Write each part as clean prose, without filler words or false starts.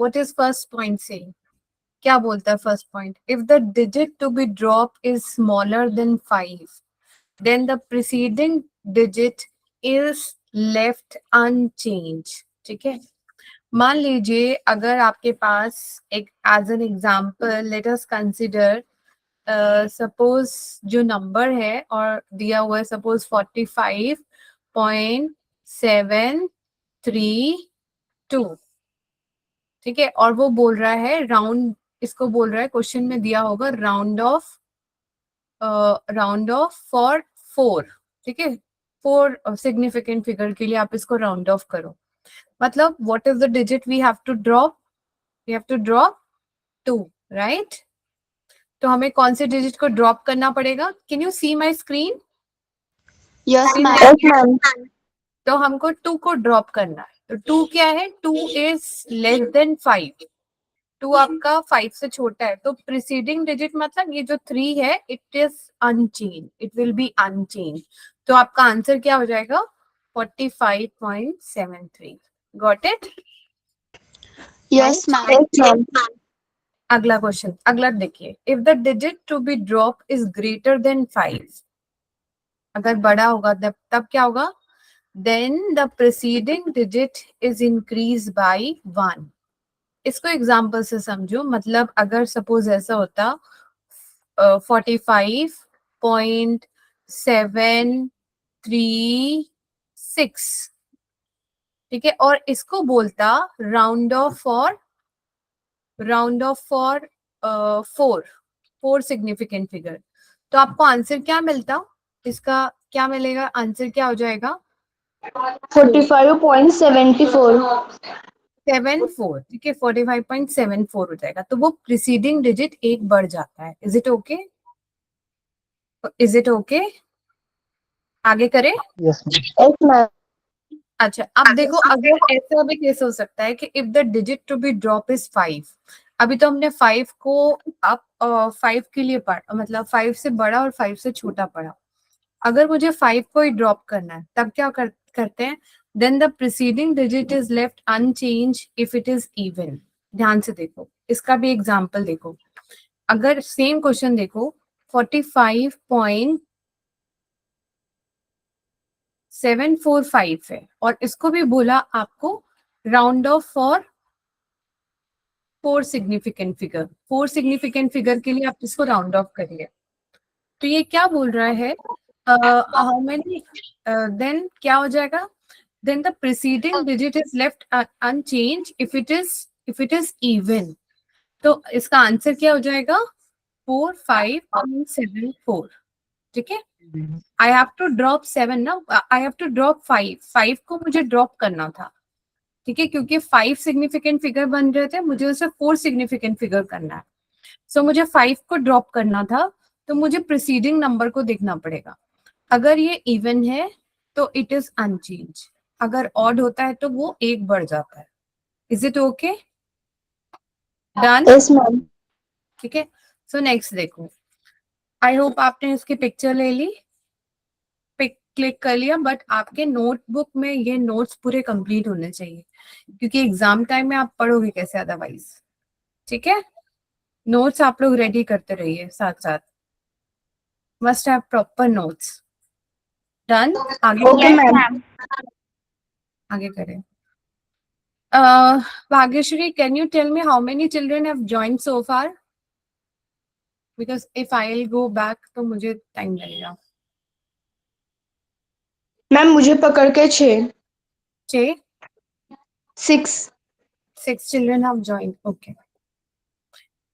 What is first point से? क्या बोलता है first point? If the digit to be drop is smaller than 5, then the preceding digit is left unchanged. ठीक है, मान लीजिए अगर आपके पास एक as an example let us consider, suppose जो नंबर है और दिया हुआ है सपोज 45.732, ठीक है, और वो बोल रहा है राउंड, इसको बोल रहा है क्वेश्चन में दिया होगा राउंड ऑफ फॉर 4, ठीक है, 4 सिग्निफिकेंट फिगर के लिए आप इसको राउंड ऑफ करो। मतलब what is the digit we have to drop? We have to drop 2, right? तो हमें कौन से डिजिट को ड्रॉप करना पड़ेगा? Can you see my screen? Yes ma'am. तो हमको 2 को ड्रॉप करना है। तो 2 क्या है? 2 इज लेस देन 5। 2 आपका 5 से छोटा है, तो प्रीसीडिंग डिजिट मतलब ये जो 3 है it is unchanged, it will be unchanged. तो आपका आंसर क्या हो जाएगा? 45.73। Got it? Yes ma'am. अगला क्वेश्चन, अगला देखिए, if the digit to be drop is greater than 5, अगर बड़ा होगा तब क्या होगा? Then the preceding digit is increase by 1। इसको एग्जाम्पल से समझो, मतलब अगर सपोज ऐसा होता 45.736, ठीक है, और इसको बोलता round of for 4 significant figure, तो आपको आंसर क्या मिलता? इसका क्या मिलेगा? आंसर क्या हो जाएगा? 45.74। 74, ठीक है, 45.74 हो जाएगा। तो वो प्रीसीडिंग डिजिट एक बढ़ जाता है। Is it okay? Is it okay? आगे करें? Yes ma'am. अच्छा, अब देखो, अगर ऐसा भी केस हो सकता है कि if the digit to be drop is 5, अभी तो हमने 5 को अप 5 के लिए पढ़ा, मतलब 5 से बड़ा और 5 से छोटा पढ़ा। अगर मुझे 5 को ही ड्रॉप करना है तब क्या करते हैं? Then the preceding digit is left unchanged if it is even. ध्यान से देखो, इसका भी एग्जांपल देखो। अगर सेम क्वेश्चन देखो, 45.745 है और इसको भी बोला आपको round of for 4 significant figure. 4 significant figure के लिए आप इसको राउंड ऑफ करिए। तो ये क्या बोल रहा है? हाउ मेनी, देन क्या हो जाएगा? Then the preceding digit is left unchanged if it is even. तो इसका आंसर क्या हो जाएगा? 45.74। ठीक है, आई हैव टू ड्रॉप 7 ना, आई हैव टू ड्रॉप 5। 5 को मुझे ड्रॉप करना था, ठीक है, क्योंकि 5 सिग्निफिकेंट फिगर बन रहे थे, मुझे उसे 4 सिग्निफिकेंट फिगर करना है। सो मुझे 5 को ड्रॉप करना था, तो मुझे प्रीसीडिंग नंबर को देखना पड़ेगा। अगर ये इवन है तो इट इज अनचेंज, अगर ऑड होता है तो वो एक बढ़ जाता है। Is it okay? Done? Yes ma'am. ठीक है, सो नेक्स्ट देखो। आई होप आपने इसकी पिक्चर ले ली, पिक क्लिक कर लिया, बट आपके नोटबुक में ये नोट्स पूरे कंप्लीट होने चाहिए, क्योंकि एग्जाम टाइम में आप पढ़ोगे कैसे अदरवाइज। ठीक है, नोट्स आप लोग रेडी करते रहिए साथ साथ, must have proper notes. Done? आगे ओके मैम। आगे करें। Bhagyashree, can you tell me how many children have joined so far? Because if I'll go back, तो मुझे टाइम लगेगा। मैम मुझे पकड़ के 6। 6 6। children have joined. Okay.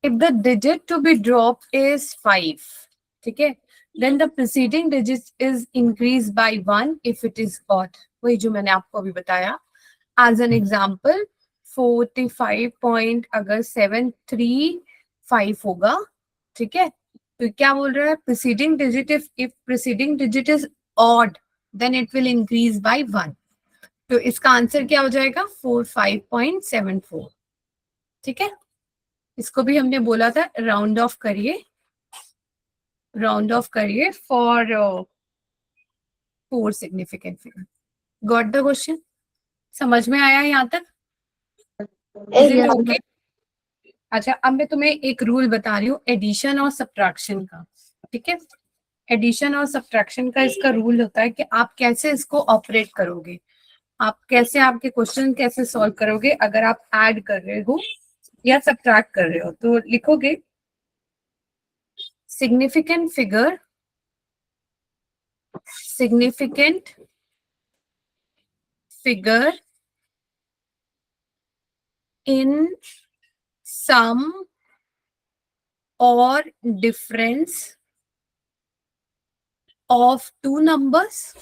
If the digit to be dropped is 5, ठीक है, then the preceding digit is increased by 1 if it is odd. वही जो मैंने आपको अभी बताया। As an example, 45 point अगर 735 होगा, ठीक है, तो क्या बोल रहा है? preceding digit, if preceding digit is odd, then it will increase by 1. तो इसका आंसर क्या हो जाएगा? 45.74। ठीक है, इसको भी हमने बोला था राउंड ऑफ करिए, राउंड ऑफ करिए for 4 significant figure. Got the question? समझ में आया यहाँ तक? Is it Yes, okay? अच्छा, अब मैं तुम्हें एक रूल बता रही हूँ एडिशन और सब्ट्रैक्शन का, ठीक है? एडिशन और सब्ट्रैक्शन का इसका रूल होता है कि आप कैसे इसको ऑपरेट करोगे, आप कैसे, आपके क्वेश्चन कैसे सॉल्व करोगे अगर आप ऐड कर रहे हो या सब्ट्रैक्ट कर रहे हो। तो लिखोगे significant figure, significant figure in sum or difference of two numbers,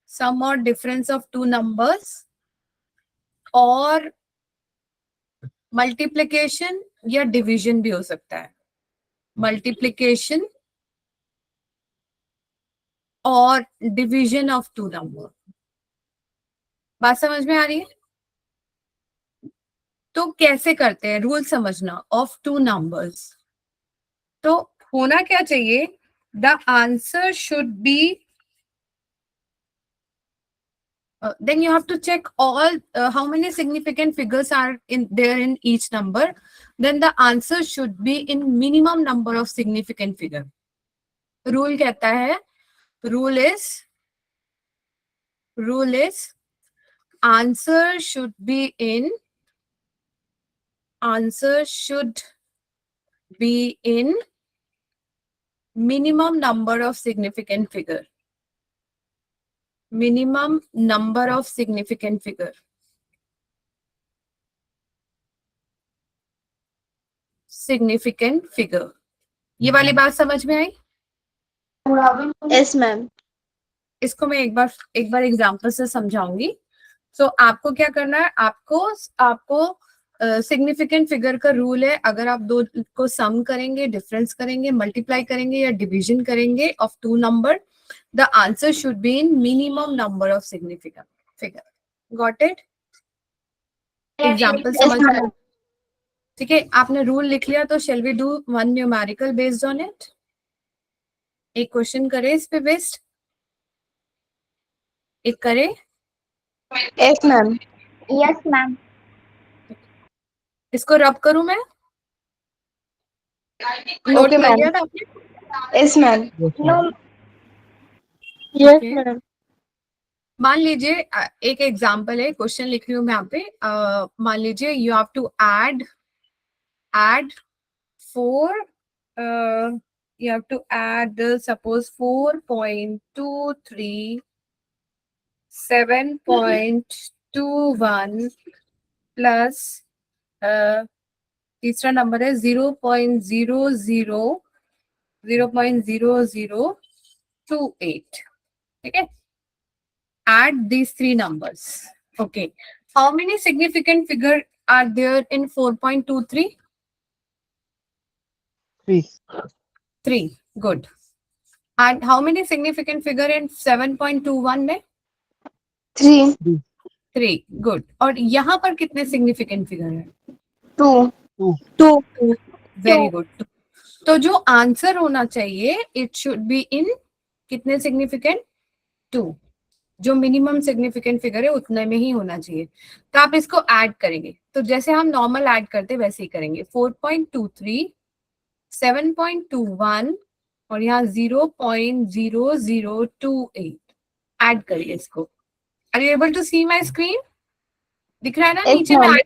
sum or difference of two numbers, और मल्टीप्लिकेशन या डिवीजन भी हो सकता है, मल्टीप्लिकेशन और डिवीजन ऑफ टू नंबर। बात समझ में आ रही है? तो कैसे करते हैं, रूल समझना, ऑफ टू नंबर्स। तो होना क्या चाहिए, the answer should B, then you have to check all how many significant figures are in there in each number, then the answer should be in minimum number of significant figure. Rule कहता है, rule is answer should be in minimum number of significant figure, minimum number of significant figure. Significant figure, ये वाली बात समझ में आई? yes, ma'am. इसको मैं एक बार एग्जांपल से समझाऊंगी। सो आपको क्या करना है, आपको सिग्निफिकेंट फिगर का रूल है, अगर आप दो को सम करेंगे, डिफरेंस करेंगे, मल्टीप्लाई करेंगे या डिवीजन करेंगे of two number, the answer should be in minimum number of significant figure. Got it? Example Yes, समझ में? ma'am. ठीक है, आपने रूल लिख लिया, तो shall we do one numerical based on it? एक क्वेश्चन करे इस पे बेस्ड, एक करे। Yes, ma'am. Yes, ma'am. इसको रब करूं मैं? नोट Okay, कर ma'am. लिया था आपने? Yes, ma'am. No. Yes, Okay. ma'am. मान लीजिए एक एग्जांपल है, क्वेश्चन लिख रही हूँ मैं यहाँ पे। मान लीजिए you have to add 4, you have to add suppose 4.23 7.21 plus तीसरा नंबर है 0.0028, ठीक है? Add these three numbers. Okay. How many significant figure are there in 4.23? 3. 3. Good. And how many significant figure in 7.21 में? 3, 3. Good. और यहाँ पर कितने significant figure हैं? 2, 2. Very good. तो जो आंसर होना चाहिए, it should be in कितने significant? 2. जो मिनिमम सिग्निफिकेंट फिगर है उतने में ही होना चाहिए। तो आप इसको ऐड करेंगे, तो जैसे हम नॉर्मल ऐड करते वैसे ही करेंगे। 4.23, 7.21 और यहाँ 0.0028 ऐड करिए इसको। Are you able to see my screen? दिख रहा है ना Yes, नीचे में? ma'am.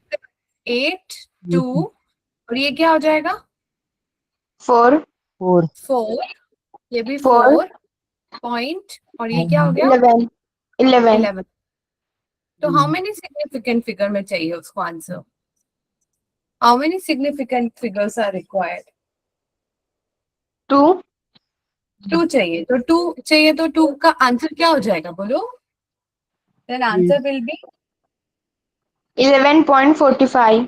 8, 2 और ये क्या हो जाएगा? 4, 4, ये भी 4, 4 पॉइंट, और ये क्या हो गया? 11, 11, 11। तो हाउ मेनी सिग्निफिकेंट फिगर में चाहिए उसको answer? How many significant figures are required? 2, 2 चाहिए। तो 2 चाहिए, तो 2 का आंसर क्या हो जाएगा बोलो? Then answer will be 11.45.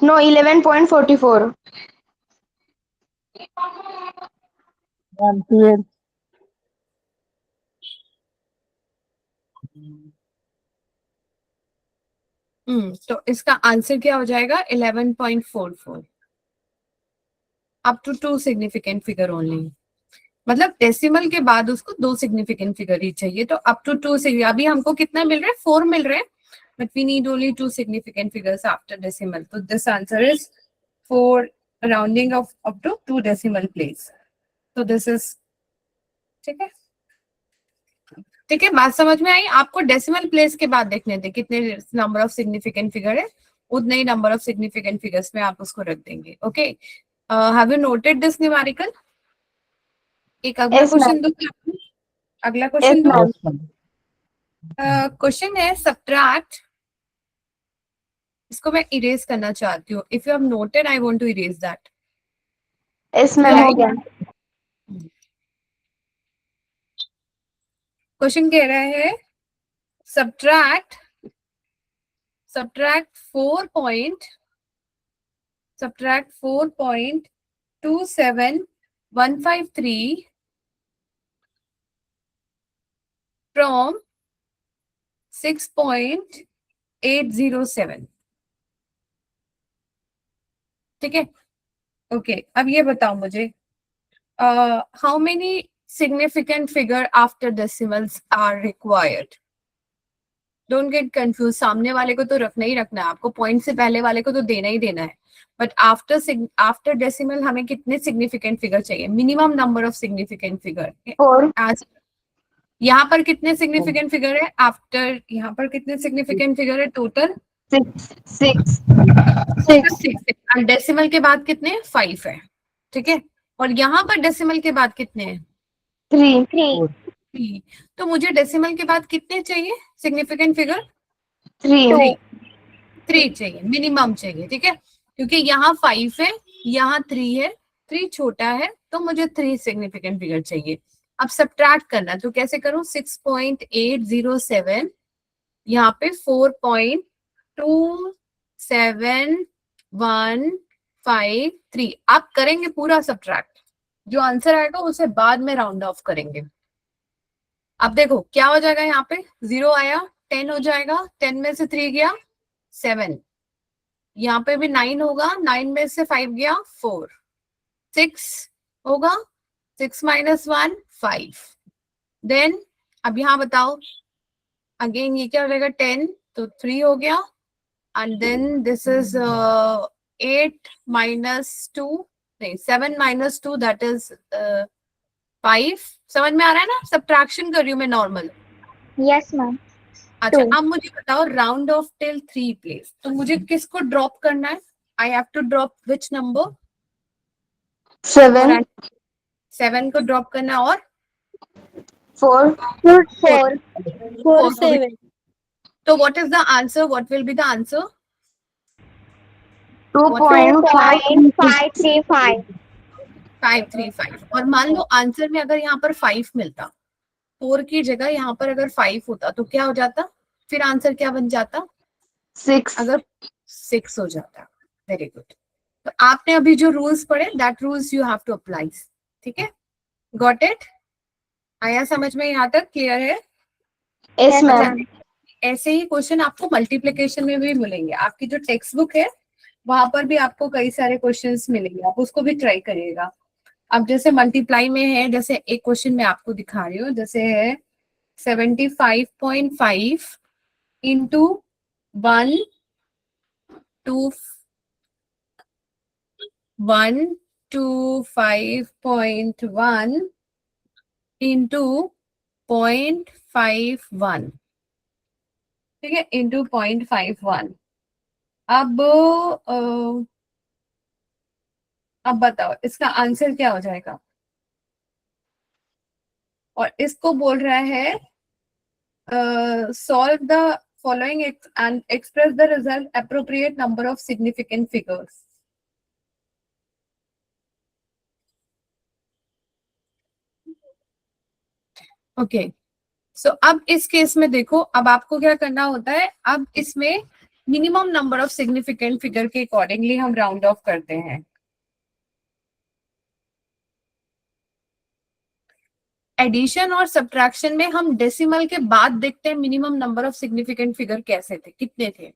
No, 11.44. Ampere. तो इसका आंसर क्या हो जाएगा? 11.44 up to 2 significant figure only. मतलब डेसिमल के बाद उसको 2 सिग्निफिकेंट फिगर ही चाहिए, तो अप टू 2 से अभी हमको कितना मिल रहा है, 4 मिल रहे हैं, but we need only 2 significant figures after decimal, तो this answer is 4 rounding off up to 2 decimal place, तो दिस इज, ठीक है, ठीक है, बात समझ में आई आपको। डेसिमल प्लेस के बाद देखने थे कितने नंबर ऑफ सिग्निफिकेंट फिगर है, उतने ही नंबर ऑफ सिग्निफिकेंट फिगर्स में आप उसको रख देंगे। Okay, have you noted this numerical? एक अगला Yes, क्वेश्चन ma'am. दो, अगला Yes, क्वेश्चन दो। ma'am. Yes, ma'am. क्वेश्चन है सब्ट्रैक्ट, इसको मैं इरेज करना चाहती हूँ, if you have noted I want to erase that. Yes, ma'am. हो गया. क्वेश्चन कह रहा है सब्ट्रैक्ट 4.27153 from 6.807, ठीक है। ओके, अब ये बताओ मुझे how many significant figure after decimals are required? Don't get confused, सामने वाले को तो रखना ही रखना है आपको, पॉइंट से पहले वाले को तो देना ही देना है, बट आफ्टर डेसिमल हमें कितने सिग्निफिकेंट फिगर चाहिए, minimum number of significant figure. 4. आज यहाँ पर कितने सिग्निफिकेंट फिगर है आफ्टर, यहाँ पर कितने सिग्निफिकेंट फिगर है टोटल? 6. डेसिमल के बाद कितने? 5 है, ठीक है, और यहाँ पर डेसिमल के बाद कितने हैं? 3. 3। तो मुझे डेसिमल के बाद कितने चाहिए सिग्निफिकेंट फिगर? 3. 3 चाहिए, मिनिमम चाहिए, ठीक है, क्योंकि यहाँ 5 है, यहाँ 3 है, 3 छोटा है, तो मुझे 3 सिग्निफिकेंट फिगर चाहिए। अब सब्ट्रैक्ट करना, तो कैसे करूं? 6.807 यहाँ पे 4.27153 आप करेंगे पूरा सब्ट्रैक्ट, जो आंसर आएगा उसे बाद में राउंड ऑफ करेंगे। अब देखो क्या हो जाएगा, यहाँ पे 0 आया, 10 हो जाएगा, 10 में से 3 गया 7, यहाँ पे भी 9 होगा, 9 में से 5 गया 4, 6 होगा, 6 माइनस 1 5, देन अब यहाँ बताओ अगेन ये क्या हो जाएगा, 10 तो 3 हो गया, and then this is 8 minus 2 नहीं 7 माइनस 2 दैट इज 5। समझ में आ रहा है ना, सब्ट्रैक्शन कर रही हूँ मैं नॉर्मल। Yes, ma'am. अच्छा, 2. अब मुझे बताओ राउंड ऑफ टिल 3 प्लेस, तो मुझे किसको ड्रॉप करना है? I have to drop which number? 7. 7 को ड्रॉप करना, और 4. 4 7। तो what is the answer, what will be the answer? 2.535. 535। और मान लो आंसर में अगर यहाँ पर 5 मिलता, 4 की जगह यहाँ पर अगर 5 होता तो क्या हो जाता, फिर आंसर क्या बन जाता? 6. अगर 6 हो जाता। वेरी गुड, तो आपने अभी जो रूल्स पढ़े that rules you have to apply, ठीक है, गॉट इट? आया समझ में यहाँ तक? क्लियर है? Yes, ma'am. ऐसे ही क्वेश्चन आपको मल्टीप्लिकेशन में भी मिलेंगे, आपकी जो टेक्स्ट बुक है वहां पर भी आपको कई सारे क्वेश्चंस मिलेंगे, आप उसको भी ट्राई करिएगा। अब जैसे मल्टीप्लाई में है, जैसे एक क्वेश्चन मैं आपको दिखा रही हूँ, जैसे है 75.5 इंटू 1 2 125.1 इंटू 0.51, ठीक है, इंटू 0.51। अब बताओ इसका आंसर क्या हो जाएगा? और इसको बोल रहा है solve the following and express the result appropriate number of significant figures. Okay, so अब इस केस में देखो, अब आपको क्या करना होता है, अब इसमें minimum number of significant figure के अकॉर्डिंगली हम राउंड ऑफ करते हैं। एडिशन और सब्ट्रैक्शन में हम डेसिमल के बाद देखते हैं minimum number of significant figure कैसे थे, कितने थे,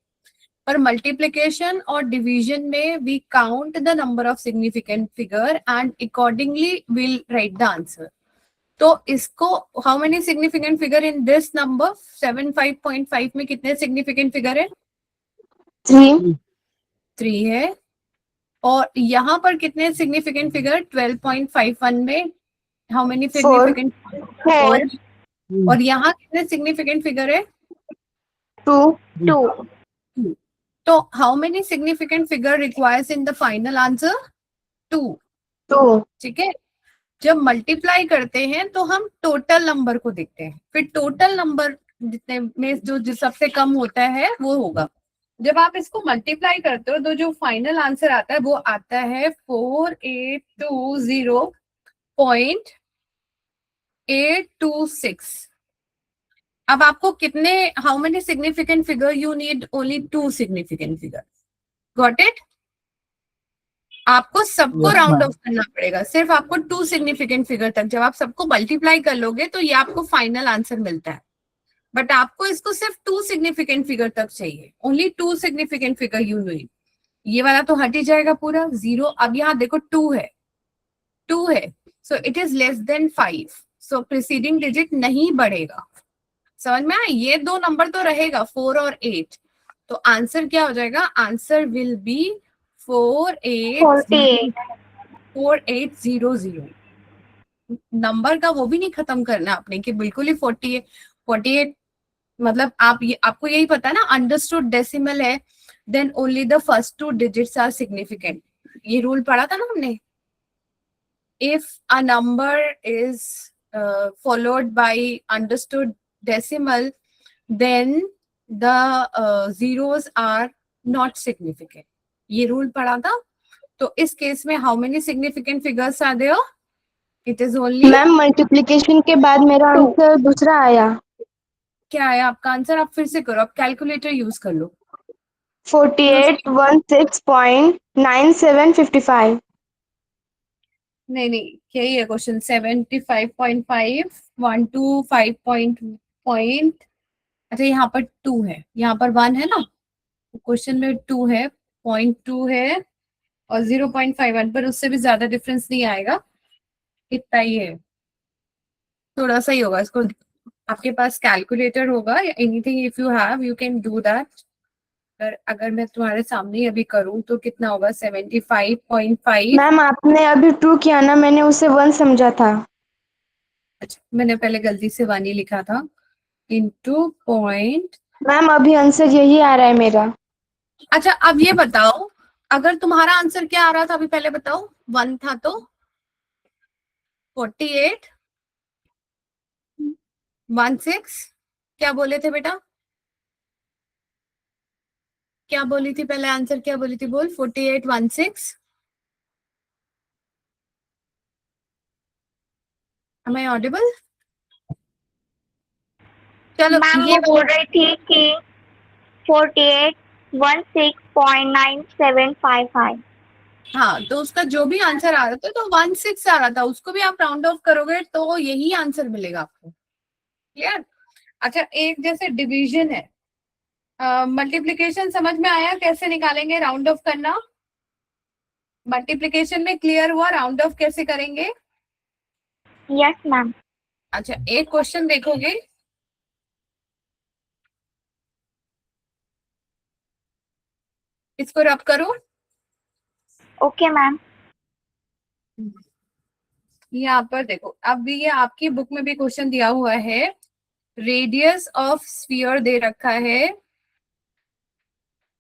पर मल्टीप्लिकेशन और डिवीजन में we count the number of significant figure and accordingly will write the answer. तो इसको how many significant figure in this number 75.5 में कितने सिग्निफिकेंट फिगर है? 3, 3 है। और यहाँ पर कितने सिग्निफिकेंट फिगर 12.51 में हाउ मेनी 4, सिग्निफिकेंट? 4, और यहाँ कितने सिग्निफिकेंट फिगर है? 2, 2. तो how many significant figure requires in the final answer? 2. 2, ठीक है। जब मल्टीप्लाई करते हैं तो हम टोटल नंबर को देखते हैं, फिर टोटल नंबर जितने में जो सबसे कम होता है वो होगा। जब आप इसको मल्टीप्लाई करते हो तो जो फाइनल आंसर आता है वो आता है 4820.826। अब आपको कितने how many significant figure you need? Only 2 significant figure. Got it? आपको सबको राउंड ऑफ करना पड़ेगा, सिर्फ आपको 2 सिग्निफिकेंट फिगर तक। जब आप सबको मल्टीप्लाई कर लोगे तो ये आपको फाइनल आंसर मिलता है, बट आपको इसको सिर्फ 2 सिग्निफिकेंट फिगर तक चाहिए। Only 2 significant figure you need. ये वाला तो हट ही जाएगा पूरा 0। अब यहाँ देखो 2 है, 2 है, so it is less than 5, so preceding digit नहीं बढ़ेगा। समझ में आया? ये 2 नंबर तो रहेगा 4 और 8। तो आंसर क्या हो जाएगा? Answer will B 4800। नंबर का वो भी नहीं खत्म करना आपने कि बिल्कुल ही 48 मतलब आपको यही पता है ना, अंडरस्टूड डेसिमल है then only the first 2 digits are significant. ये रूल पढ़ा था ना हमने। If a number is followed by understood decimal then the zeros are not significant. ये रूल पढ़ा था। तो इस केस में how many significant figures are there? It is only ma'am multiplication के बाद मेरा आंसर दूसरा आया। क्या है आपका आंसर? आप फिर से करो, आप कैलकुलेटर यूज कर लो। 4816.9755। नहीं नहीं, यही है क्वेश्चन। 75.5 125 पॉइंट। अच्छा यहाँ पर 2 है, यहाँ पर 1 है ना, क्वेश्चन में 2 है, 0.2 है और 0.51 पर उससे भी ज्यादा डिफरेंस नहीं आएगा, इतना ही है। थोड़ा सा ही होगा। इसको आपके पास कैलकुलेटर होगा या anything, if you have you can do that. अगर मैं तुम्हारे सामने ही अभी करूं तो कितना होगा? 75.5। मैम आपने अभी 2 किया ना, मैंने उसे 1 समझा था। अच्छा, मैंने पहले गलती से 1 ही लिखा था। Into point. मैम अभी आंसर यही आ रहा है मेरा। अच्छा अब ये बताओ, अगर तुम्हारा आंसर क्या आ रहा था अभी पहले बताओ? 1 था तो 4816 क्या बोले थे बेटा? क्या बोली थी पहले? आंसर क्या बोली थी? बोल। 4816। Am I audible? चलो मैम ये वो बोल रही थी कि 4816.9755। हाँ, तो उसका जो भी आंसर आ रहा था तो 16 आ रहा था, उसको भी आप राउंड ऑफ करोगे तो यही आंसर मिलेगा आपको। क्लियर? अच्छा एक जैसे डिवीजन है, मल्टीप्लीकेशन समझ में आया कैसे निकालेंगे राउंड ऑफ करना? मल्टीप्लीकेशन में क्लियर हुआ राउंड ऑफ कैसे करेंगे? Yes ma'am. अच्छा एक क्वेश्चन देखोगे, इसको रब करो। Okay ma'am. यहाँ पर देखो, अब भी ये आपकी बुक में भी क्वेश्चन दिया हुआ है। रेडियस ऑफ स्फीयर दे रखा है,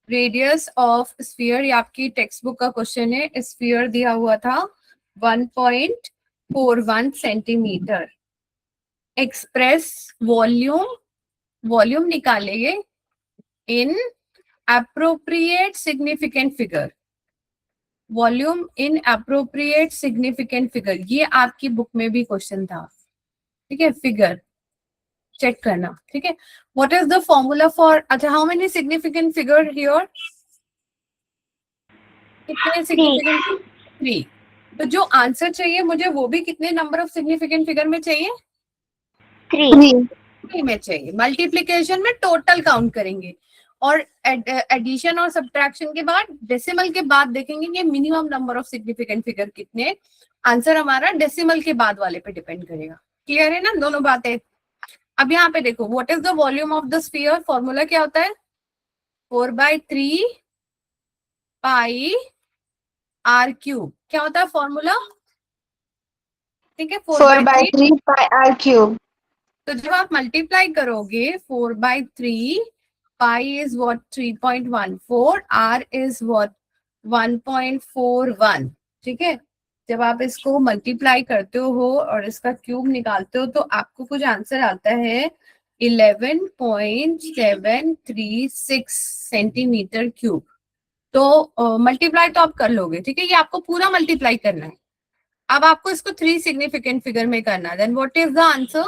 रेडियस ऑफ स्फीयर, ये आपकी टेक्स्ट बुक का क्वेश्चन है। स्फीयर दिया हुआ था 1.41 सेंटीमीटर। एक्सप्रेस वॉल्यूम, वॉल्यूम निकालेंगे in appropriate significant figure. Volume in appropriate significant figure, ये आपकी बुक में भी क्वेश्चन था। ठीक है, फिगर चेक करना। ठीक है, what is the formula for, अच्छा how many significant figure here? कितने सिग्निफिकेंट? 3। तो जो आंसर चाहिए मुझे वो भी कितने नंबर ऑफ सिग्निफिकेंट फिगर में चाहिए? 3। 3 में चाहिए। मल्टीप्लीकेशन में टोटल काउंट करेंगे और एडिशन और सब्ट्रैक्शन के बाद, डेसिमल के बाद देखेंगे कि minimum number of significant figure कितने। आंसर हमारा डेसिमल के बाद वाले पे डिपेंड करेगा। क्लियर है ना दोनों बातें? अब यहाँ पे देखो, what is the volume of the sphere, formula क्या होता है? 4/3 पाई आर क्यूब। क्या होता है फॉर्मूला? ठीक है, 4/3। 4/3 पाई आर क्यूब। तो जब आप मल्टीप्लाई करोगे 4/3, pi is what 3.14, r is what 1.41। ठीक है, जब आप इसको मल्टीप्लाई करते हो और इसका क्यूब निकालते हो तो आपको कुछ आंसर आता है 11.736 सेंटीमीटर क्यूब। तो मल्टीप्लाई तो आप कर लोगे, ठीक है, ये आपको पूरा मल्टीप्लाई करना है। अब आपको इसको 3 सिग्निफिकेंट फिगर में करना है। Then what is the answer?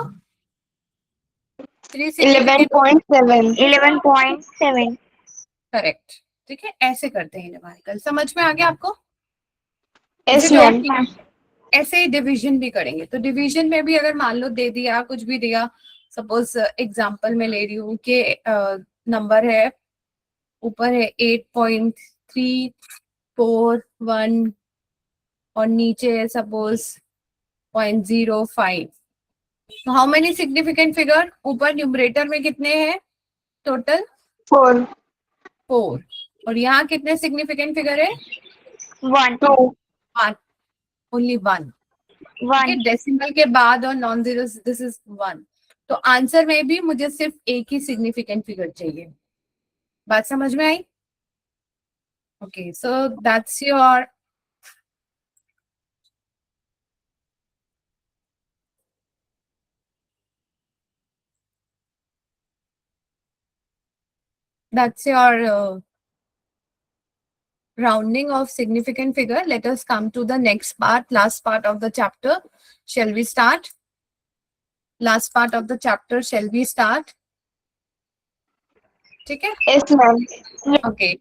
3 significant. 11.7। 11.7. Correct. ठीक है, ऐसे करते हैं न्यूमेरिकल। समझ में आ गया आपको? यस इसे मैम। Ma'am. ऐसे ही डिवीजन भी करेंगे। तो डिवीजन में भी अगर मान लो दे दिया, कुछ भी दिया, सपोज एग्जांपल में ले रही हूँ कि नंबर है, ऊपर है 8.341 और नीचे है सपोज 0.05। तो हाउ मेनी सिग्निफिकेंट फिगर? ऊपर न्यूमरेटर में कितने हैं टोटल? 4, 4। और यहाँ कितने सिग्निफिकेंट फिगर है? 1. 2, 1, ओनली 1। ठीक है, 1. डेसिमल के बाद और नॉन जीरो, दिस इज 1। तो आंसर में भी मुझे सिर्फ एक ही सिग्निफिकेंट फिगर चाहिए। बात समझ में आई? Okay, so that's your rounding of significant figure. Let us come to the next part, last part of the chapter. Shall we start? Last part of the chapter, shall we start? ठीक है, yes ma'am. Okay.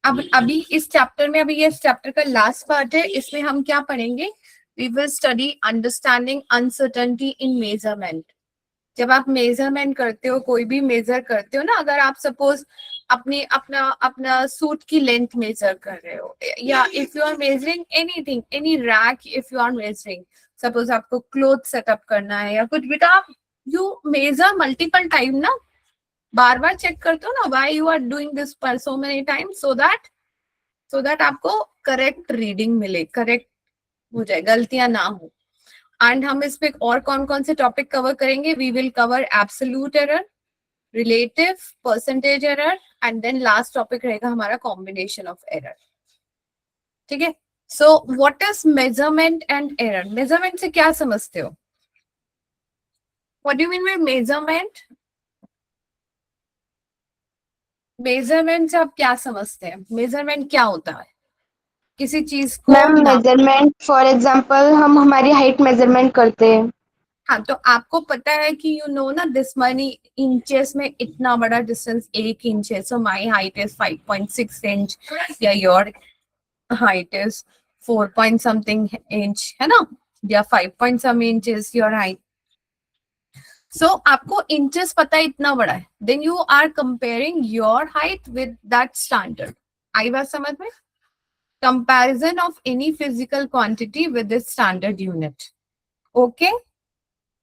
अब अभी इस chapter में, अभी ये chapter का last part है, इसमें हम क्या पढ़ेंगे? We will study understanding uncertainty in measurement. जब आप मेजरमेंट करते हो, कोई भी मेजर करते हो ना, अगर आप सपोज अपनी अपना अपना सूट की लेंथ मेजर कर रहे हो, या if you are measuring anything, any rack, if you are measuring, suppose आपको क्लोथ सेटअप करना है या कुछ भी, तो आप यू मेजर मल्टीपल टाइम ना, बार बार चेक करते हो ना, why you are doing this पर so many time, so that आपको करेक्ट रीडिंग मिले, करेक्ट हो जाए, गलतियां ना हो। एंड हम इसमें और कौन कौन से टॉपिक कवर करेंगे? We will cover absolute error, relative, percentage error, and then last topic रहेगा हमारा कॉम्बिनेशन ऑफ एरर। ठीक है, so what is measurement and error? Measurement से क्या समझते हो? What do you mean by measurement? Measurement से आप क्या समझते हैं? मेजरमेंट क्या होता है? किसी चीज को मैम मेजरमेंट फॉर एग्जांपल हम हमारी हाइट मेजरमेंट करते हैं। हाँ, तो आपको पता है कि यू नो ना, दिस मनी इंचेस में इतना बड़ा डिस्टेंस 1 इंच है, so my height is 5.6 inch, या your height is 4 point something inch, है ना, या 5 point some inch is your height. So आपको इंचेस पता है इतना बड़ा है, then you are comparing your height with that standard. आई बात समझ में? Comparison of any physical quantity with its standard unit. Okay,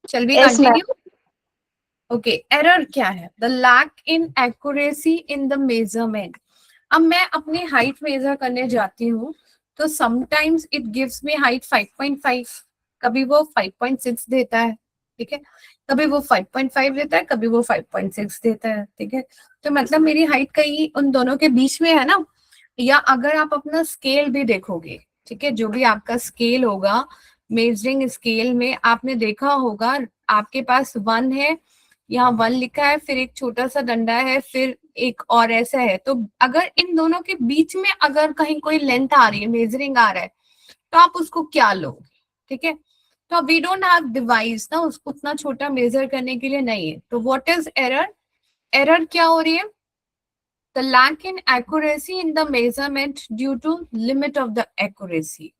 shall we yes ma'am. continue? Okay, error क्या है? The lack in accuracy in the measurement. अब मैं अपनी height measure करने जाती हूँ तो sometimes it gives me height 5.5, कभी वो 5.6 देता है, ठीक है, कभी वो 5.5 देता है, कभी वो 5.6 देता है, ठीक है। तो मतलब मेरी हाइट कहीं उन दोनों के बीच में है ना। या अगर आप अपना स्केल भी देखोगे, ठीक है, जो भी आपका स्केल होगा, मेजरिंग स्केल में आपने देखा होगा, आपके पास 1 है, यहाँ 1 लिखा है, फिर एक छोटा सा डंडा है, फिर एक और ऐसा है। तो अगर इन दोनों के बीच में अगर कहीं कोई लेंथ आ रही है, मेजरिंग आ रहा है, तो आप उसको क्या लोगे? ठीक है, तो वी डोंट हैव डिवाइस ना उसको उतना छोटा मेजर करने के लिए, नहीं है। तो व्हाट इज एरर? एरर क्या हो रही है? The lack in accuracy in the measurement due to limit of the accuracy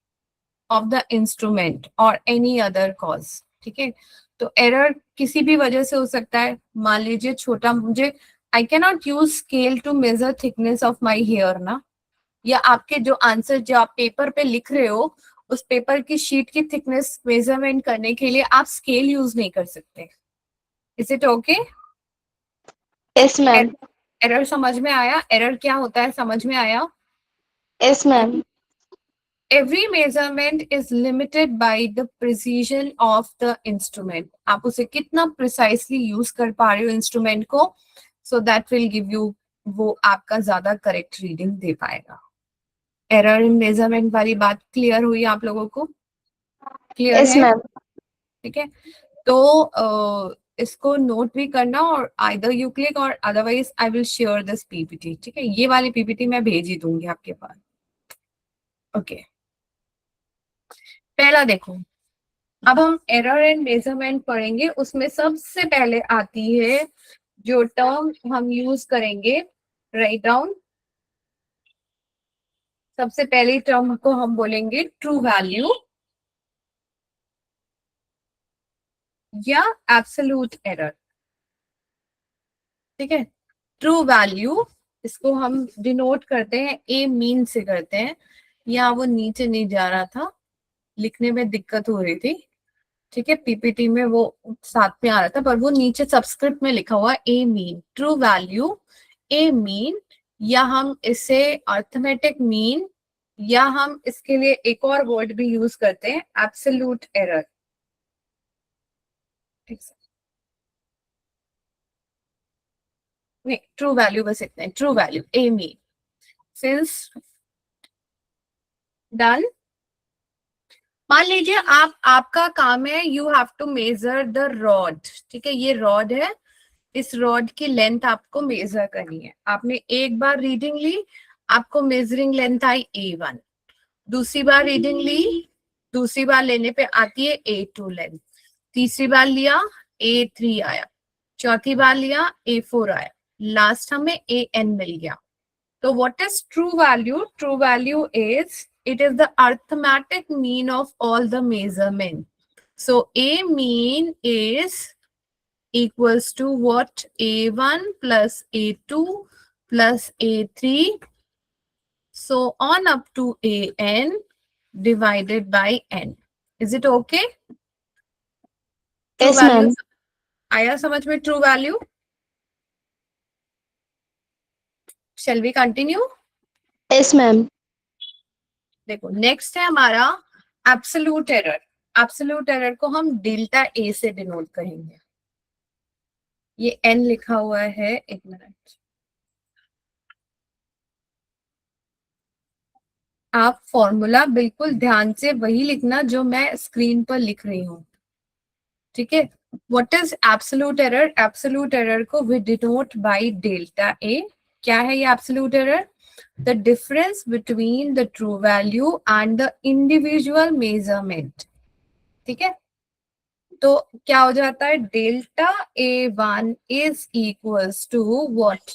of the instrument और एनी अदर कॉज। ठीक है, तो एरर किसी भी वजह से हो सकता है। मान लीजिए छोटा, मुझे I can not use scale to measure thickness of my hair ना, या आपके जो आंसर जो आप पेपर पे लिख रहे हो उस पेपर की शीट की थिकनेस मेजरमेंट करने के लिए आप स्केल यूज नहीं कर सकते। Is it okay? Yes ma'am. Error समझ में आया? एरर क्या होता है समझ में आया? Yes ma'am. Every measurement is limited by the precision of the instrument. आप उसे कितना precisely use कर पा रहे हो इंस्ट्रूमेंट को, so that will give you, वो आपका ज्यादा करेक्ट रीडिंग दे पाएगा। एरर इन मेजरमेंट वाली बात क्लियर हुई आप लोगों को? क्लियर यस है? मैम। ठीक है, तो इसको नोट भी करना, और आइदर यू क्लिक और otherwise I will share this PPT. ठीक है, ये वाली पीपीटी मैं भेज ही दूंगी आपके पास। ओके, पहला देखो, अब हम एरर एंड मेजरमेंट पढ़ेंगे। उसमें सबसे पहले आती है जो टर्म हम यूज करेंगे, राइट डाउन। सबसे पहली टर्म को हम बोलेंगे ट्रू वैल्यू या एब्सोल्यूट एरर। ठीक है, ट्रू वैल्यू, इसको हम डिनोट करते हैं ए मीन से करते हैं। या वो नीचे नहीं जा रहा था, लिखने में दिक्कत हो रही थी। ठीक है, पीपीटी में वो साथ में आ रहा था, पर वो नीचे सबस्क्रिप्ट में लिखा हुआ ए mean, true value a mean, या हम इसे अर्थमेटिक मीन, या हम इसके लिए एक और वर्ड भी यूज करते हैं, एब्सोल्यूट एरर। नहीं, ट्रू वैल्यू बस इतना है, true value a mean. Since done, मान लीजिए आपका काम है, you have to measure the rod. ठीक है, ये रॉड है, इस रॉड की लेंथ आपको मेजर करनी है। आपने एक बार रीडिंग ली, आपको मेजरिंग लेंथ आई A1, दूसरी बार रीडिंग ली, दूसरी बार लेने पे आती है A2 लेंथ, तीसरी बार लिया A3 आया, चौथी बार लिया A4 आया, लास्ट हमें AN मिल गया। तो what is true value? True value is, it is the arithmetic mean of all the measurement. So A mean is equals to what? A1 plus A2 plus A3, so on up to AN divided by N. Is it okay? True yes value ma'am. आया समझ में? True value. Shall we continue? Yes ma'am. देखो, next है हमारा absolute error. Absolute error को हम delta A से denote करेंगे। ये एन लिखा हुआ है, एक मिनट, आप फॉर्मूला बिल्कुल ध्यान से वही लिखना जो मैं स्क्रीन पर लिख रही हूँ। ठीक है, what is absolute error? Absolute error को we denote by delta A. क्या है ये absolute error? The difference between the true value and the individual measurement. ठीक है, तो क्या हो जाता है? Delta A1 is equals to what?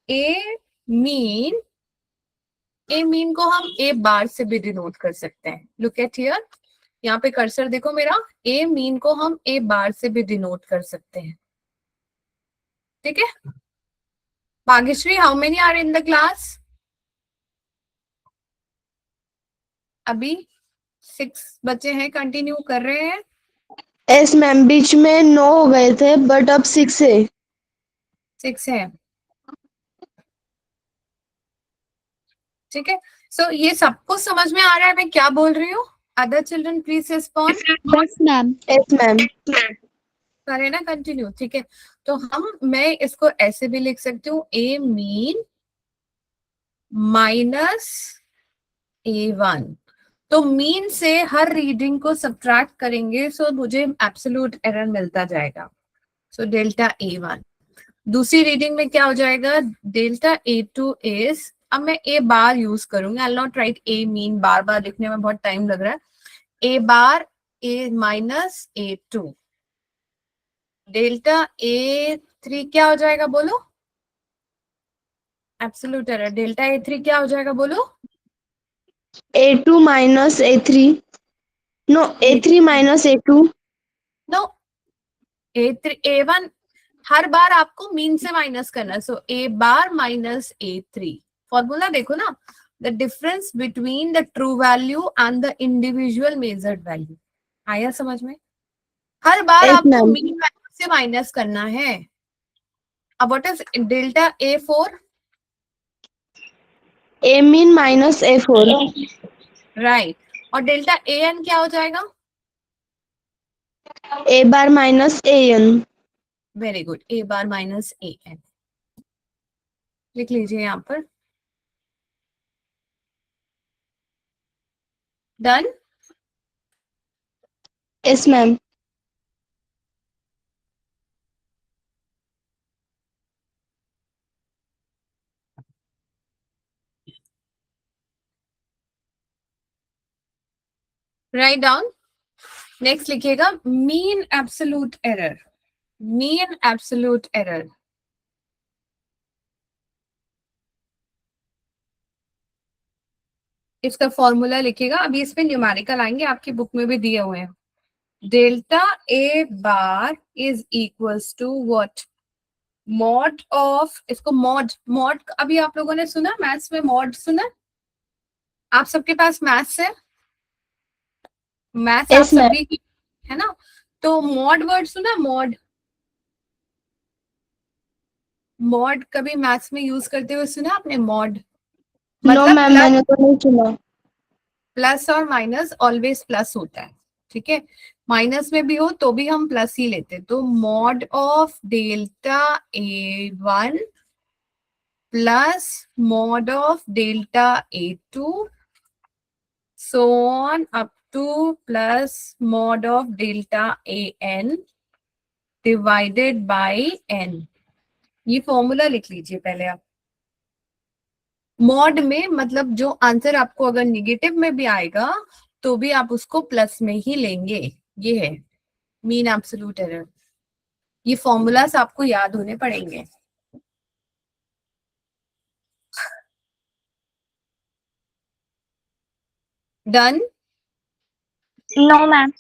A mean. A mean को हम ए बार से भी डिनोट कर सकते हैं। लुक एट हियर, यहाँ पे कर्सर देखो मेरा, ए मीन को हम ए बार से भी डिनोट कर सकते हैं। ठीक है, Bhagyashree, how many are in the class? अभी 6 बच्चे हैं, कंटिन्यू कर रहे हैं। यस मैम, बीच में 9 हो गए थे बट अब 6 है। 6 है, ठीक है। सो ये सबको समझ में आ रहा है मैं क्या बोल रही हूँ? Other children please respond. Yes, ma'am. Yes ma'am. करे ना कंटिन्यू? ठीक है, तो मैं इसको ऐसे भी लिख सकती हूँ, ए मीन माइनस A1। तो मीन से हर रीडिंग को सब्ट्रैक्ट करेंगे, सो मुझे एब्सोल्यूट एरर मिलता जाएगा। सो डेल्टा A1, दूसरी रीडिंग में क्या हो जाएगा? डेल्टा A2 इज, अब मैं ए बार यूज करूंगी, I will not write A mean, बार बार लिखने में बहुत टाइम लग रहा है। ए बार ए माइनस A2, डेल्टा A3 क्या हो जाएगा बोलो? एब्सोल्यूट एरर, डेल्टा A3 क्या हो जाएगा बोलो? A2 minus A3, no, A3 minus A2। No, A3 A1 हर बार आपको मीन से माइनस करना है, सो ए बार माइनस A3। फॉर्मूला देखो ना, the difference between the true value and the individual measured value. आया समझ में? हर बार Yes, आपको ma'am. मीन वैल्यू से माइनस करना है. अब what is delta A four? A mean minus A4. Right. और डेल्टा ए एन क्या हो जाएगा? A bar minus AN. Very good. A bar minus A N लिख लीजिए यहाँ पर. Done. Yes, ma'am. Write down. Next लिखिएगा mean absolute error. Mean absolute error. इसका फॉर्मूला लिखिएगा. अभी इसमें न्यूमेरिकल आएंगे, आपकी बुक में भी दिए हुए हैं. Delta A bar is equals to what? Mod of, इसको मॉड, मॉड अभी आप लोगों ने सुना मैथ्स में, मॉड सुना? आप सबके पास मैथ्स है? मैथ्स आप Yes, ma'am. सभी की है ना? तो मॉड वर्ड सुना? मॉड, मॉड कभी मैथ्स में यूज करते हुए सुना आपने? मॉड No, मतलब ma'am. प्लस, मैंने तो नहीं सुना. प्लस और माइनस ऑलवेज प्लस होता है. ठीक है, माइनस में भी हो तो भी हम प्लस ही लेते. तो mod of delta A one plus mod of delta A two so on up to plus mod of delta an divided by n. ये फॉर्मूला लिख लीजिए पहले आप. मॉड में मतलब जो आंसर आपको अगर निगेटिव में भी आएगा तो भी आप उसको प्लस में ही लेंगे. ये है मीन एब्सोल्यूट एरर. ये फॉर्मूलास आपको याद होने पड़ेंगे. Done. No, ma'am.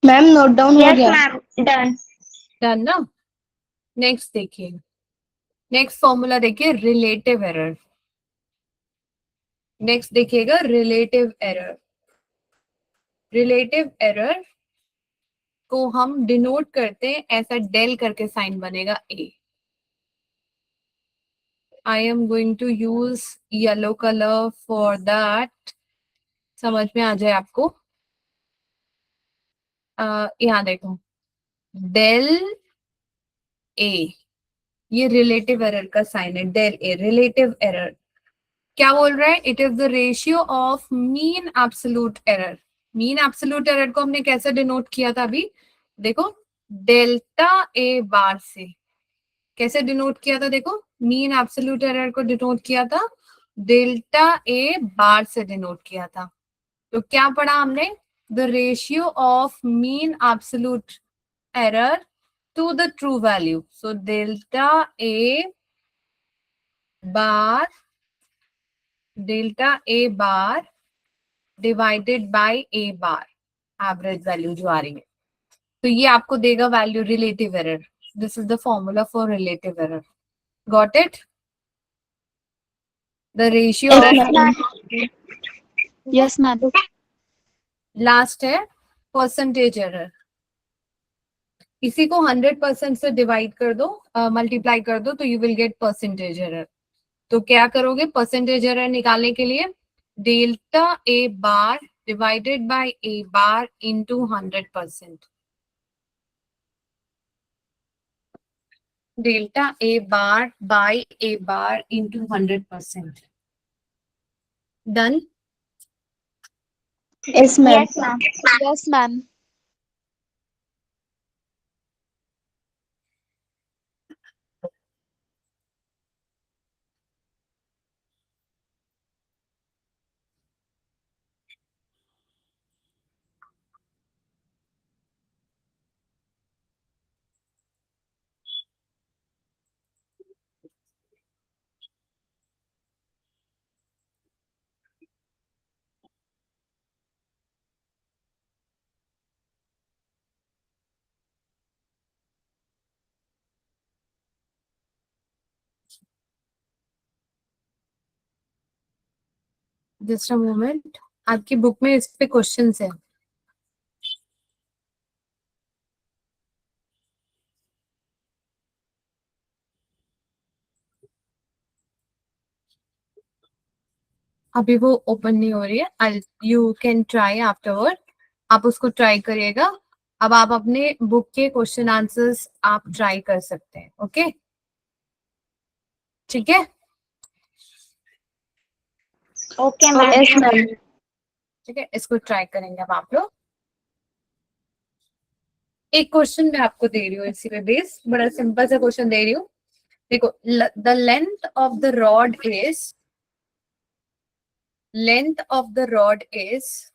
Ma'am note down हो Yes, गया. ma'am. Done. डन ना. नेक्स्ट देखिए, नेक्स्ट फॉर्मूला देखिए रिलेटिव एरर. नेक्स्ट देखिएगा रिलेटिव एरर. रिलेटिव एरर को हम डिनोट करते हैं, ऐसा डेल करके साइन बनेगा A. I am going to use yellow colour for that, समझ में आ जाए आपको. यहाँ देखो डेल ए, ये रिलेटिव एरर का साइन है. डेल ए रिलेटिव एरर क्या बोल रहा है? It is the ratio of mean absolute error. Mean absolute error को हमने कैसे डिनोट किया था अभी देखो, डेल्टा ए बार से. कैसे डिनोट किया था देखो, मीन एब्सोल्यूट एरर को डिनोट किया था डेल्टा ए बार से डिनोट किया था. तो क्या पढ़ा हमने? The ratio of mean absolute error to the true value. So delta A bar, delta A bar divided by A bar, average value जो आ रही है. तो ये आपको देगा value relative error. This is the formula for relative error. Got it? The ratio Yes, of, ma'am. Yes, ma'am. Last है percentage error. इसी को 100% से डिवाइड कर दो, मल्टीप्लाई कर दो तो you will get percentage error. तो क्या करोगे परसेंटेज एरर निकालने के लिए? Delta A bar divided by A bar into 100%. Delta A bar by A bar into 100%. Done. Yes, ma'am. Yes, ma'am. Yes, ma'am. Just a moment, आपकी book में इस पे क्वेश्चंस है। अभी वो ओपन नहीं हो रही है, यू कैन ट्राई आफ्टरवर्ड, आप उसको ट्राई करिएगा। अब आप अपने बुक के क्वेश्चन आंसर्स आप ट्राई कर सकते हैं, ओके? ठीक है, Okay, ma'am. Yes ma'am. ठीक है, इसको ट्राई करेंगे अब आप लोग। एक क्वेश्चन मैं आपको दे रही हूँ इसी पे बेस, बड़ा सिंपल सा क्वेश्चन दे रही हूँ। देखो, the length of the rod is length of the rod is,